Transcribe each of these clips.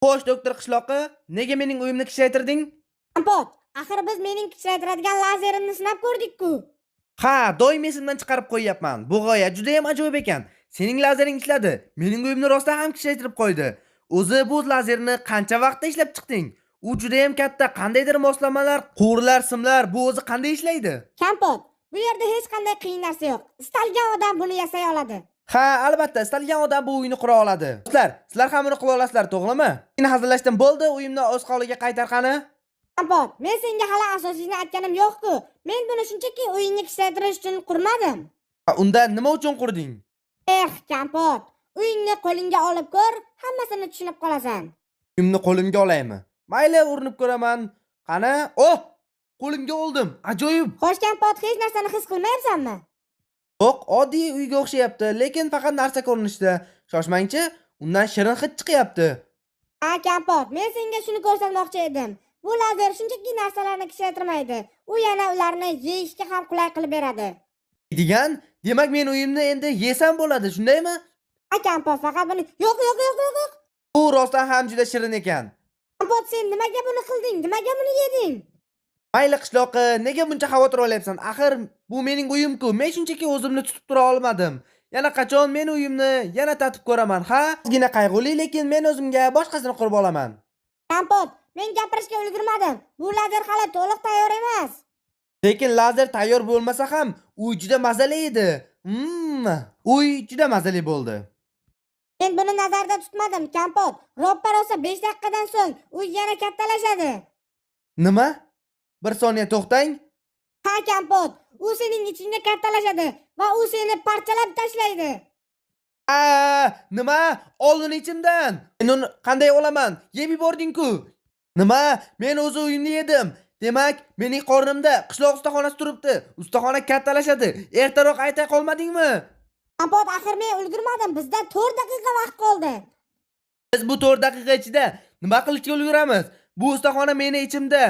Xo'sh, doktor Qishloqi, nega mening uyimni kichraytirding? Kompot, axir biz mening kichraytiradigan lazerimni sinab ko'rdik-ku. Ha, doim esimdan chiqarib qo'yyapman. Bu g'oya juda ham ajoyib ekan. Sening lazering ishladi. Mening uyimni rostdan ham kichraytirib qo'ydi. O'zi bu lazerni qancha vaqtda ishlab chiqding? U juda ham katta. Qandaydir moslamalar, quvurlar, simlar bu o'zi qanday ishlaydi? Kompot, bu yerda hech qanday qiyin narsa yo'q. Istalgan odam buni yasay oladi. Ha, albatta, istalgan odam bu uyni qura oladi. Do'stlar, sizlar ham buni qila olasizlar, to'g'rimi? Men hazillashdim, bo'ldi, uyimni o'z holiga qaytar qani. Kompot, men senga hali asosiyni aytganim yo'q-ku. Men buni shunchaki uyingni kichraytirish uchun qurmadim. Unda nima uchun qurding? Kompot, uyingni qo'lingga olib ko'r, hammasini tushunib qolasan. Uyimni qo'limga olaymi? Mayli, urinib ko'raman. Qani? Oh! Qo'limga oldim. Ajoyib. Xo'sh, Kompot, hech narsani his qilmayapsanmi? Yo'q, oddiy uyga o'xshayapti, lekin faqat narsa ko'rinishda. Shoshmangchi, undan shirin hid chiqyapti. Kompot, men senga shuni ko'rsatmoqchi edim. Bu lazer shunchaki narsalarni kichraytirmaydi. U yana ularni yeyishga ham qulay qilib beradi. Demak men uyimni endi yesam bo'ladi, shundaymi? Kompot, faqat buni yo'q. Bu rostdan ham juda shirin ekan. Kompot, sen nimaga buni qilding? Nimaga buni yeding? Mayli Qishloqi, nega buncha xavotir olyapsan? Axir bu mening uyim-ku. Men shunchaki o'zimni tutib tura olmadim. Yana qachon men uyimni yana tatib ko'raman, ha? Ozgina qayg'uli, lekin men o'zimga boshqasini qurib olaman. Kompot, men gapirishga ulgurmadim. Bu lazer hali to'liq tayyor emas. Lekin lazer tayyor bo'lmasa ham, uy juda mazali edi. Uy juda mazali bo'ldi. Men buni nazarda tutmadim, Kompot. Roppa rosa 5 daqiqadan so'ng uy yana kattalashadi. Nima? Bir soniya to'xtang. Ha, Kompot, u sening ichingda kattalashadi va u seni parchalab tashlaydi. Nima? Oldin ichimdan. Men uni qanday olaman? Yeb yubording-ku. Nima? Men o'zi uyimni yedim. Demak, mening qornimda qishloq ustaxonasi turibdi. Ustaxona kattalashadi. Ertaroq aytay qolmadingmi? Kompot, axir men ulgurmadim. Bizda 4 daqiqa vaqt qoldi. Biz bu 4 daqiqa ichida nima qilishga ulguramiz? Bu ustaxona meni ichimda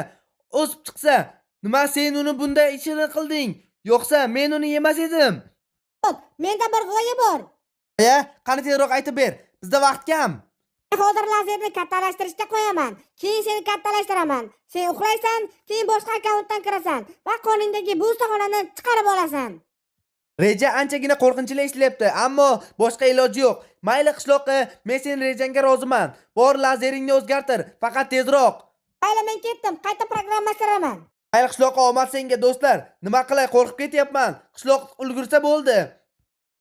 o'sib chiqsa, nima sen uni bunday ishirin qilding? Yo'qsa men uni yemas edim. Menda bir g'oya bor. Qani tezroq aytib ber. Bizda vaqt kam. Hozir lazerni kattalashtirishga qo'yaman. Keyin seni kattalashtiraman. Sen uxlaysan, keyin boshqa akkauntdan kirasan va qo'lingdagi bu ustaxonani chiqarib olasan. Reja anchagina qo'rqinchli ishlayapti, ammo boshqa iloji yo'q. Mayli Qishloqi, men sening rejangga roziman. Bor lazeringni o'zgartir, faqat tezroq. Mayli, men ketdim, qayta programlashtiraman. Mayli Qishloqi, omad senga do'stlar. Nima qilay, qo'rqib ketyapman. Qishloq ulgursa bo'ldi.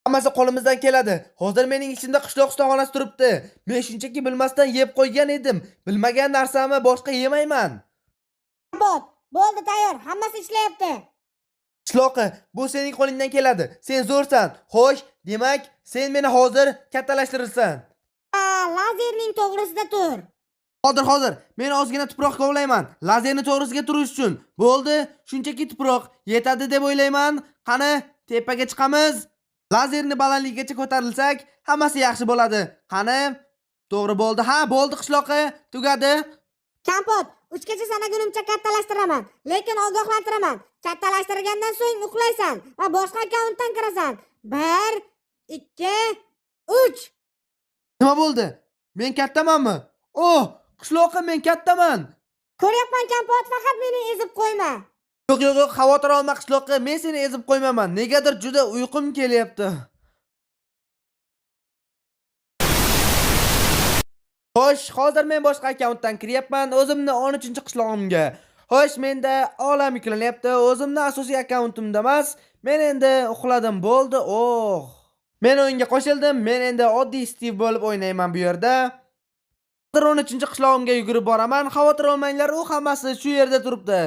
Hammasi qo'limizdan keladi. Hozir mening ichimda qishloq ustaxonasi turibdi. Men shunchaki bilmasdan yeb qo'ygan edim. Bilmagan narsamni boshqa yemayman. Kompot, bo'ldi, tayyor, hammasi ishlayapti. Qishloqi, bu sening qo'lingdan keladi. Sen zo'rsan. Xo'sh, demak, sen meni hozir kattalashtirirsan. Lazerning to'g'risida tur. Hozir. Men ozgina tuproq kovlayman. Lazerni to'g'risiga turish uchun. Bo'ldi, shunchaki tuproq yetadi deb o'ylayman. Qani, tepaga chiqamiz. Lazerni balandligigacha ko'tarilsak, hammasi yaxshi bo'ladi. Qani? To'g'ri bo'ldi. Ha, bo'ldi Qishloqi. Tugadi. Kompot, 3 gacha sanagunimcha kattalashtiriraman, lekin ogohlantiraman. Kattalashtirgandan so'ng uxlaysan va boshqa akkauntdan kirasan. 1, 2, 3. Nima bo'ldi? Men kattamanmi? Oh, Qishloqi, men kattaman. Ko'ryapman, Kompot, faqat meni ezib qo'yma. Yo'q, xavotir olma Qishloqi, men seni ezib qo'ymayman. Negadir juda uyqum kelyapti. Xo'sh, hozir men boshqa akkauntdan kiryapman, o'zimni 13-qishlog'imga. Xo'sh, menda olam yuklanyapti, o'zimni asosiy akkauntimda emas. Men endi uxladim, bo'ldi. Men o'yinga qo'shildim. Men endi oddiy Steve bo'lib o'ynayman bu yerda. Hozir 13-qishlog'imga yugurib boraman. Xavotir olmanglar, u hammasi shu yerda turibdi.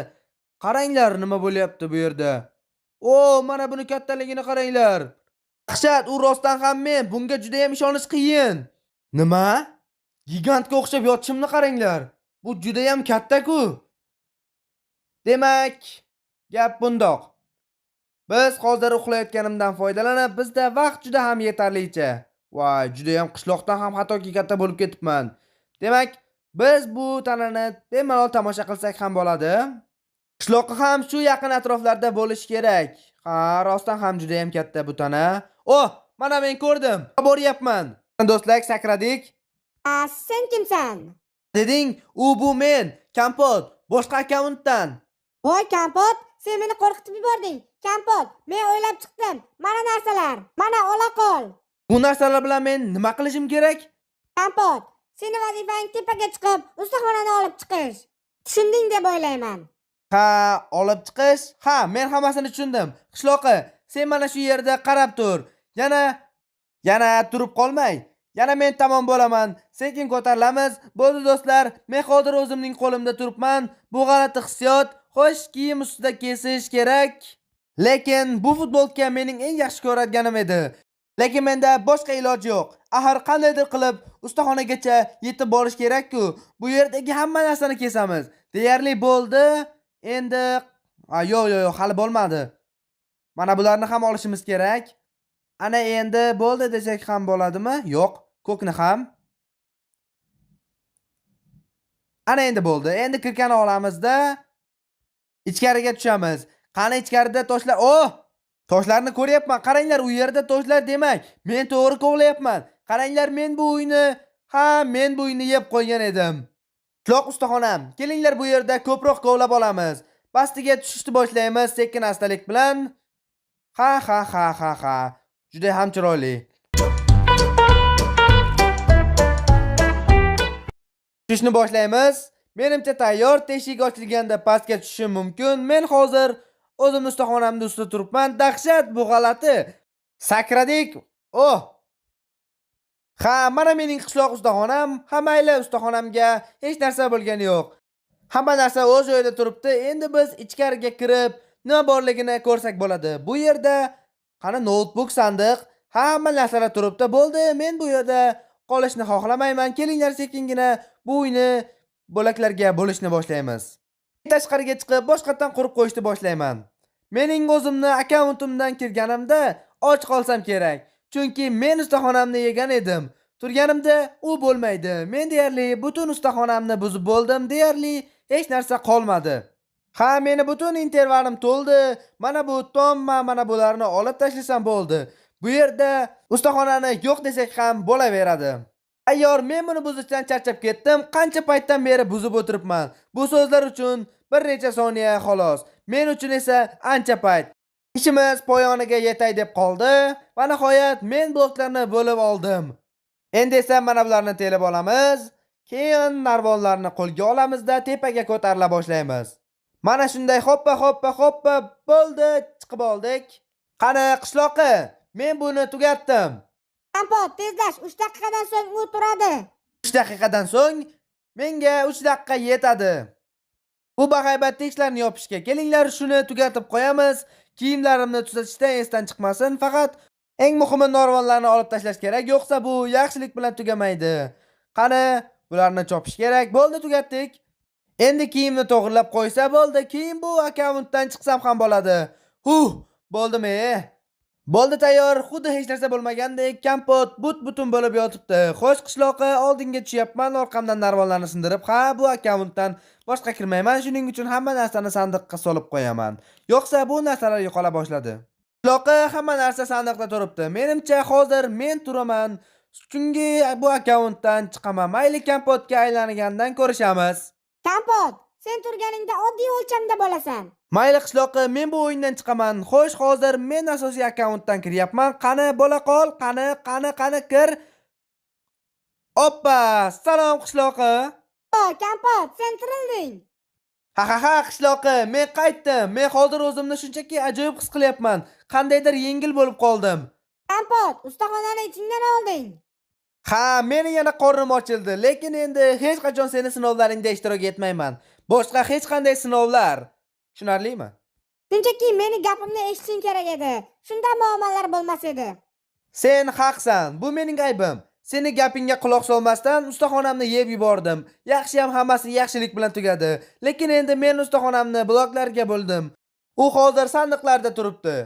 Qaranglar, nima bo'lyapti bu yerda. Mana buni kattaligini qaranglar. Dahshat, u rostdan ham men. Bunga juda ham ishonish qiyin. Nima? Gigantga o'xshab yotishimni qaranglar. Bu juda ham katta-ku. Demak, gap bundoq. Biz hozir uxlayotganimdan foydalanib, bizda vaqt juda ham yetarlicha. Voy, juda ham qishloqdan ham hattoki katta bo'lib ketibman. Demak, biz bu tanani bemalol tomosha qilsak ham bo'ladi. Qishloqi ham shu yaqin atroflarda bo'lish kerak. Ha, rostdan ham juda ham katta bu tana. Mana men ko'rdim. Boryapman. Do'stlar, sakradik. Sen kimsan? Deding, bu men, Kampot, boshqa akkauntdan. Voy Kampot, sen meni qo'rqitib yubording. Kampot, men o'ylab chiqdim. Mana narsalar. Mana ola qol. Bu narsalar bilan men nima qilishim kerak? Kampot, seni vazifang tepaga chiqib, ustaxonani olib chiqish. Tushunding deb o'ylayman. Ha, olib chiqish? Ha, men hammasini tushundim. Qishloqi, sen mana shu yerda qarab tur. Yana turib qolmay. Yana men tamom bo'laman. Sekin ko'tarilamiz. Bo'ldi do'stlar, men hozir o'zimning qo'limda turibman. Bu g'alati hissiyot. Xo'sh, kiyim ustida kesish kerak. Lekin bu futbolka mening eng yaxshi ko'radiganim edi. Lekin menda boshqa iloj yo'q. Axir qandaydir qilib ustaxonagacha yetib borish kerak-ku. Bu yerdagi hamma narsani kesamiz. Deyarli bo'ldi. Endi yo'q, hali bo'lmadi. Mana bularni ham olishimiz kerak. Ana endi bo'ldi desak ham bo'ladimi? Yo'q, ko'kni ham. Ana endi bo'ldi. Endi kirkani olamizda ichkariga tushamiz. Qani ichkarida toshlar. Toshlarni ko'ryapman. Qaranglar, u yerda toshlar demak, men to'g'ri kovlayapman. Qaranglar, men bu uyni yeb qo'ygan edim. Quloq ustaxonam, kelinglar bu yerda ko'proq kovlab olamiz. Pastiga tushishni boshlaymiz sekin astalik bilan. Ha. Juda ham chiroyli. Tushishni boshlaymiz. Menimcha tayyor. Teshik ochilganda pastga tushishim mumkin. Men hozir o'zim ustaxonamda ustida turibman. Dahshat, bu g'alati. Sakradik. Ha, mana mening qishloq ustaxonam. Ha, mayli, ustaxonamga hech narsa bo'lgani yo'q. Hamma narsa o'z joyida turibdi. Endi biz ichkariga kirib, nima borligini ko'rsak bo'ladi. Bu yerda qani notebook, sandiq, hamma narsalar turibdi. Bo'ldi, men bu yerda qolishni xohlamayman. Kelinglar sekingina bu uyni bo'laklarga bo'lishni boshlaymiz. Tashqariga chiqib boshqatdan qurib qo'yishni boshlayman. Mening o'zimni akkauntimdan kirganimda och qolsam kerak. Chunki men ustaxonamni yegan edim. Turganimda u bo'lmaydi. Men deyarli butun ustaxonamni buzib bo'ldim. Deyarli hech narsa qolmadi. Ha, meni butun intervalim to'ldi. Mana bu tomma, mana bularni olib tashlasam bo'ldi. Bu yerda ustaxonani yo'q desak ham bo'laveradi. Ayyor, men buni buzishdan charchab ketdim. Qancha paytdan beri buzib o'tiribman. Bu so'zlar uchun bir necha soniya xolos. Men uchun esa ancha payt. Ishimiz poyoniga yetay deb qoldi va nihoyat men bloklarni bo'lib oldim. Endi esa mana bularni telib olamiz. Keyin narvonlarni qo'lga olamizda tepaga ko'tarila boshlaymiz. Mana shunday hoppa bo'ldi, chiqib oldik. Qani qishloqi, men buni tugatdim. Kampot, tezlash, 3 daqiqadan so'ng u turadi. 3 daqiqadan so'ng menga 3 daqiqa yetadi. Bu bahaybat ishlarni yopishga. Kelinglar, shuni tugatib qo'yamiz. Kiyimlarimni tuzatishdan esdan chiqmasin. Faqat eng muhimi narvonlarni olib tashlash kerak, yo'qsa bu yaxshilik bilan tugamaydi. Qani, bularni chopish kerak. Bo'ldi, tugatdik. Endi kiyimni to'g'rilab qo'ysa bo'ldi. Keyin bu akkauntdan chiqsam ham bo'ladi. Bo'ldimi? Bo'ldi, tayyor. Xuddi hech narsa bo'lmagandek Kampot butun bo'lib yotibdi. Xo'sh qishloqqa oldinga tushyapman, orqamdan narvonlarni sindirib, bu akkauntdan boshqa kirmayman. Shuning uchun hamma narsani sandiqqa solib qo'yaman. Yo'qsa bu narsalar yo'qola boshladi. Qishloqqa hamma narsa sandiqda turibdi. Menimcha hozir men turaman. Chunki bu akkauntdan chiqaman. Mayli, Kampotga aylangandan ko'rishamiz. Kampot, sen turganingda oddiy o'lchamda bo'lasan. Mayli qishloqi, men bu o'yindan chiqaman. Xo'sh, hozir men asosiy akkauntdan kiryapman. Qani bo'la qol, qani kir. Oppa, salom qishloqi. Kampot, sen tirilding. Ha, qishloqi, men qaytdim. Men hozir o'zimni shunchaki ajoyib his qilyapman. Qandaydir yengil bo'lib qoldim. Kampot, ustaxonani ichingdan olding. Ha, meni yana qornim ochildi, lekin endi hech qachon seni sinovlaringda ishtirok etmayman. Boshqa hech qanday sinovlar. Tushunarlimi? Shunchaki meni gapimni eshitishing kerak edi. Shunda muammolar bo'lmas edi. Sen haqsan. Bu mening aybim. Seni gapingga quloq solmasdan ustaxonamni yeb yubordim. Yaxshiyam hammasi yaxshilik bilan tugadi. Lekin endi men ustaxonamni bloklarga bo'ldim. U hozir sandiqlarda turibdi.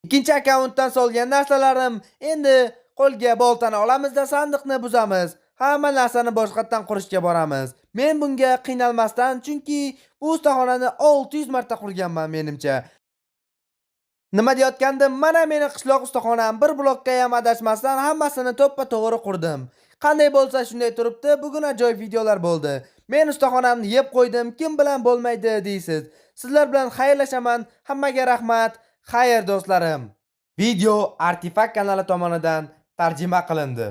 Ikkinchi akkauntdan solgan narsalarim endi qo'lga boltani olamizda sandiqni buzamiz. Hamma narsani boshqatdan qurishga boramiz. Men bunga qiynalmasdan, chunki bu ustaxonani 600 marta qurganman menimcha. Nima deyotgandim? Mana meni qishloq ustaxonam bir blokka ham adashmasdan hammasini to'ppa to'g'ri qurdim. Qanday bo'lsa shunday turibdi, bugun ajoyib videolar bo'ldi. Men ustaxonamni yeb qo'ydim, kim bilan bo'lmaydi deysiz. Sizlar bilan xayrlashaman. Hammaga rahmat. Xayr do'stlarim. Video Artifakt kanali tomonidan tarjima qilindi.